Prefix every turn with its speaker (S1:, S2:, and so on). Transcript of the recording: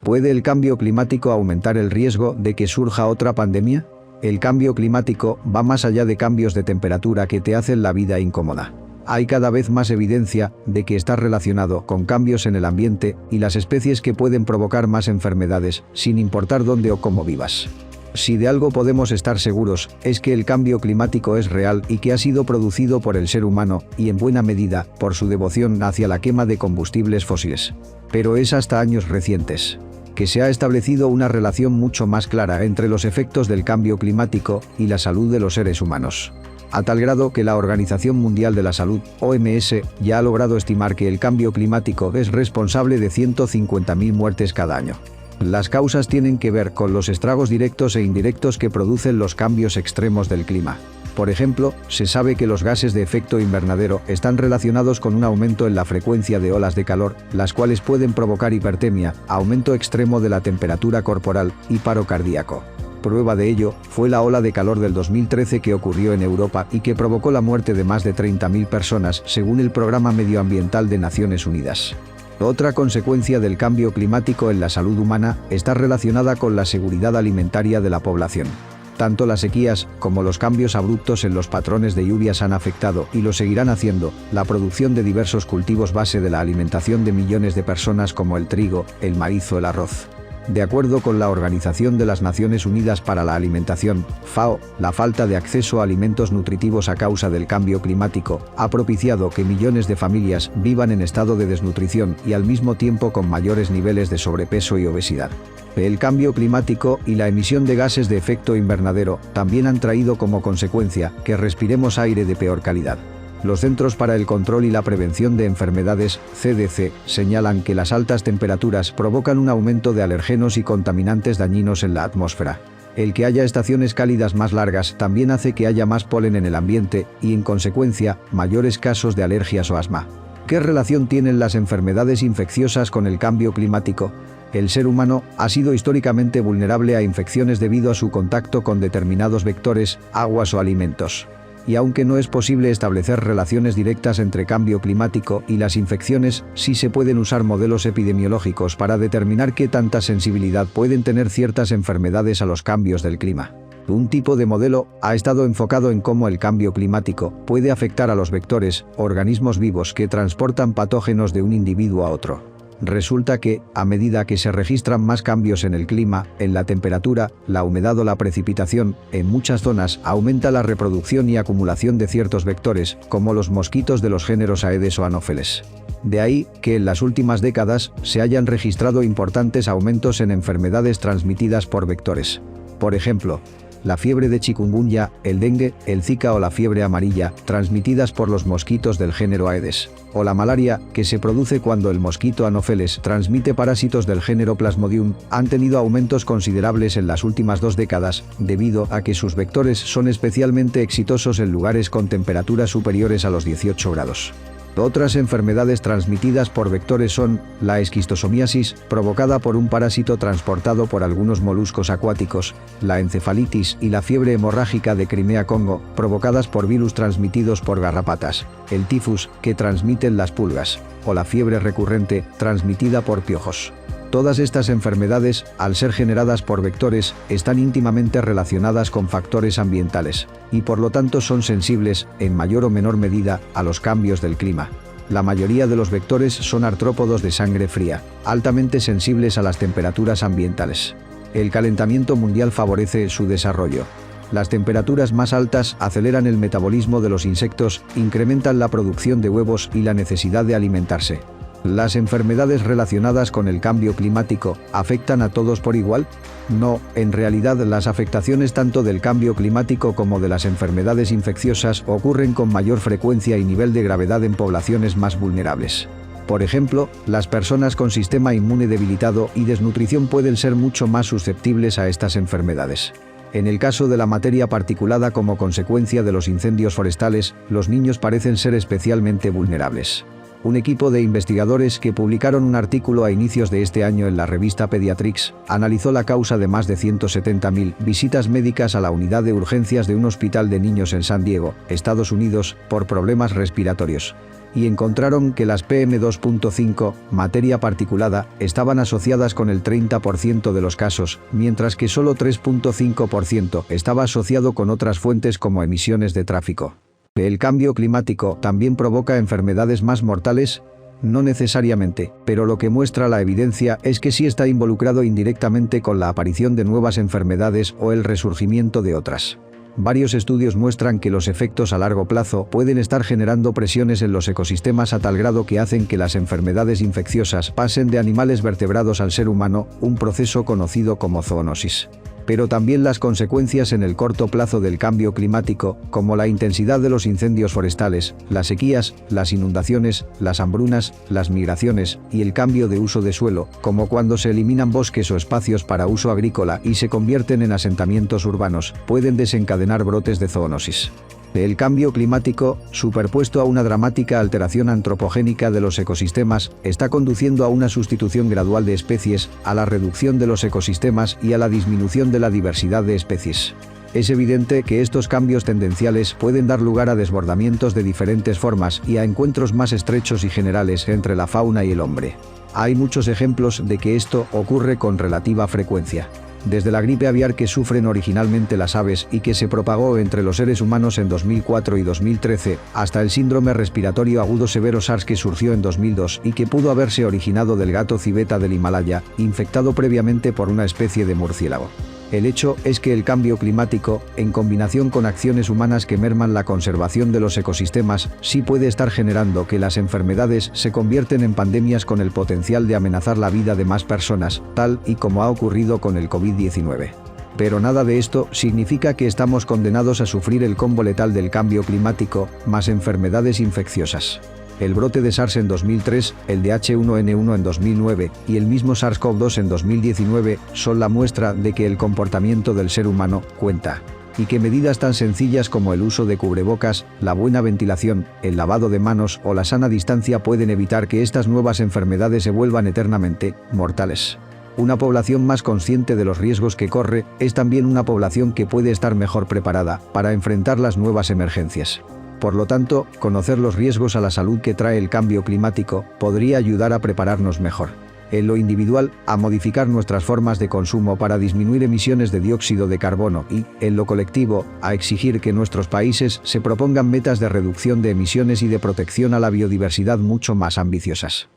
S1: ¿Puede el cambio climático aumentar el riesgo de que surja otra pandemia? El cambio climático va más allá de cambios de temperatura que te hacen la vida incómoda. Hay cada vez más evidencia de que está relacionado con cambios en el ambiente y las especies que pueden provocar más enfermedades, sin importar dónde o cómo vivas. Si de algo podemos estar seguros, es que el cambio climático es real y que ha sido producido por el ser humano, y en buena medida, por su devoción hacia la quema de combustibles fósiles. Pero es hasta años recientes que se ha establecido una relación mucho más clara entre los efectos del cambio climático y la salud de los seres humanos. A tal grado que la Organización Mundial de la Salud, OMS, ya ha logrado estimar que el cambio climático es responsable de 150.000 muertes cada año. Las causas tienen que ver con los estragos directos e indirectos que producen los cambios extremos del clima. Por ejemplo, se sabe que los gases de efecto invernadero están relacionados con un aumento en la frecuencia de olas de calor, las cuales pueden provocar hipertermia, aumento extremo de la temperatura corporal y paro cardíaco. Prueba de ello fue la ola de calor del 2013 que ocurrió en Europa y que provocó la muerte de más de 30.000 personas, según el Programa Medioambiental de Naciones Unidas. Otra consecuencia del cambio climático en la salud humana está relacionada con la seguridad alimentaria de la población. Tanto las sequías como los cambios abruptos en los patrones de lluvias han afectado, y lo seguirán haciendo, la producción de diversos cultivos base de la alimentación de millones de personas como el trigo, el maíz o el arroz. De acuerdo con la Organización de las Naciones Unidas para la Alimentación, FAO, la falta de acceso a alimentos nutritivos a causa del cambio climático ha propiciado que millones de familias vivan en estado de desnutrición y al mismo tiempo con mayores niveles de sobrepeso y obesidad. El cambio climático y la emisión de gases de efecto invernadero también han traído como consecuencia que respiremos aire de peor calidad. Los Centros para el Control y la Prevención de Enfermedades, CDC, señalan que las altas temperaturas provocan un aumento de alergenos y contaminantes dañinos en la atmósfera. El que haya estaciones cálidas más largas también hace que haya más polen en el ambiente y, en consecuencia, mayores casos de alergias o asma. ¿Qué relación tienen las enfermedades infecciosas con el cambio climático? El ser humano ha sido históricamente vulnerable a infecciones debido a su contacto con determinados vectores, aguas o alimentos. Y aunque no es posible establecer relaciones directas entre cambio climático y las infecciones, sí se pueden usar modelos epidemiológicos para determinar qué tanta sensibilidad pueden tener ciertas enfermedades a los cambios del clima. Un tipo de modelo ha estado enfocado en cómo el cambio climático puede afectar a los vectores, organismos vivos que transportan patógenos de un individuo a otro. Resulta que, a medida que se registran más cambios en el clima, en la temperatura, la humedad o la precipitación, en muchas zonas aumenta la reproducción y acumulación de ciertos vectores, como los mosquitos de los géneros Aedes o Anopheles. De ahí que en las últimas décadas se hayan registrado importantes aumentos en enfermedades transmitidas por vectores. Por ejemplo, la fiebre de chikungunya, el dengue, el zika o la fiebre amarilla, transmitidas por los mosquitos del género Aedes, o la malaria, que se produce cuando el mosquito Anopheles transmite parásitos del género Plasmodium, han tenido aumentos considerables en las últimas 2 décadas, debido a que sus vectores son especialmente exitosos en lugares con temperaturas superiores a los 18 grados. Otras enfermedades transmitidas por vectores son la esquistosomiasis, provocada por un parásito transportado por algunos moluscos acuáticos, la encefalitis y la fiebre hemorrágica de Crimea-Congo, provocadas por virus transmitidos por garrapatas, el tifus, que transmiten las pulgas, o la fiebre recurrente, transmitida por piojos. Todas estas enfermedades, al ser generadas por vectores, están íntimamente relacionadas con factores ambientales, y por lo tanto son sensibles, en mayor o menor medida, a los cambios del clima. La mayoría de los vectores son artrópodos de sangre fría, altamente sensibles a las temperaturas ambientales. El calentamiento mundial favorece su desarrollo. Las temperaturas más altas aceleran el metabolismo de los insectos, incrementan la producción de huevos y la necesidad de alimentarse. ¿Las enfermedades relacionadas con el cambio climático afectan a todos por igual? No, en realidad las afectaciones tanto del cambio climático como de las enfermedades infecciosas ocurren con mayor frecuencia y nivel de gravedad en poblaciones más vulnerables. Por ejemplo, las personas con sistema inmune debilitado y desnutrición pueden ser mucho más susceptibles a estas enfermedades. En el caso de la materia particulada como consecuencia de los incendios forestales, los niños parecen ser especialmente vulnerables. Un equipo de investigadores que publicaron un artículo a inicios de este año en la revista Pediatrics analizó la causa de más de 170.000 visitas médicas a la unidad de urgencias de un hospital de niños en San Diego, Estados Unidos, por problemas respiratorios. y encontraron que las PM2.5, materia particulada, estaban asociadas con el 30% de los casos, mientras que solo 3.5% estaba asociado con otras fuentes como emisiones de tráfico. ¿El cambio climático también provoca enfermedades más mortales? No necesariamente, pero lo que muestra la evidencia es que sí está involucrado indirectamente con la aparición de nuevas enfermedades o el resurgimiento de otras. Varios estudios muestran que los efectos a largo plazo pueden estar generando presiones en los ecosistemas a tal grado que hacen que las enfermedades infecciosas pasen de animales vertebrados al ser humano, un proceso conocido como zoonosis. Pero también las consecuencias en el corto plazo del cambio climático, como la intensidad de los incendios forestales, las sequías, las inundaciones, las hambrunas, las migraciones y el cambio de uso de suelo, como cuando se eliminan bosques o espacios para uso agrícola y se convierten en asentamientos urbanos, pueden desencadenar brotes de zoonosis. El cambio climático, superpuesto a una dramática alteración antropogénica de los ecosistemas, está conduciendo a una sustitución gradual de especies, a la reducción de los ecosistemas y a la disminución de la diversidad de especies. Es evidente que estos cambios tendenciales pueden dar lugar a desbordamientos de diferentes formas y a encuentros más estrechos y generales entre la fauna y el hombre. Hay muchos ejemplos de que esto ocurre con relativa frecuencia. Desde la gripe aviar que sufren originalmente las aves y que se propagó entre los seres humanos en 2004 y 2013, hasta el síndrome respiratorio agudo severo SARS que surgió en 2002 y que pudo haberse originado del gato civeta del Himalaya, infectado previamente por una especie de murciélago. El hecho es que el cambio climático, en combinación con acciones humanas que merman la conservación de los ecosistemas, sí puede estar generando que las enfermedades se convierten en pandemias con el potencial de amenazar la vida de más personas, tal y como ha ocurrido con el COVID-19. Pero nada de esto significa que estamos condenados a sufrir el combo letal del cambio climático, más enfermedades infecciosas. El brote de SARS en 2003, el de H1N1 en 2009 y el mismo SARS-CoV-2 en 2019 son la muestra de que el comportamiento del ser humano cuenta. Y que medidas tan sencillas como el uso de cubrebocas, la buena ventilación, el lavado de manos o la sana distancia pueden evitar que estas nuevas enfermedades se vuelvan eternamente mortales. Una población más consciente de los riesgos que corre es también una población que puede estar mejor preparada para enfrentar las nuevas emergencias. Por lo tanto, conocer los riesgos a la salud que trae el cambio climático podría ayudar a prepararnos mejor. En lo individual, a modificar nuestras formas de consumo para disminuir emisiones de dióxido de carbono y, en lo colectivo, a exigir que nuestros países se propongan metas de reducción de emisiones y de protección a la biodiversidad mucho más ambiciosas.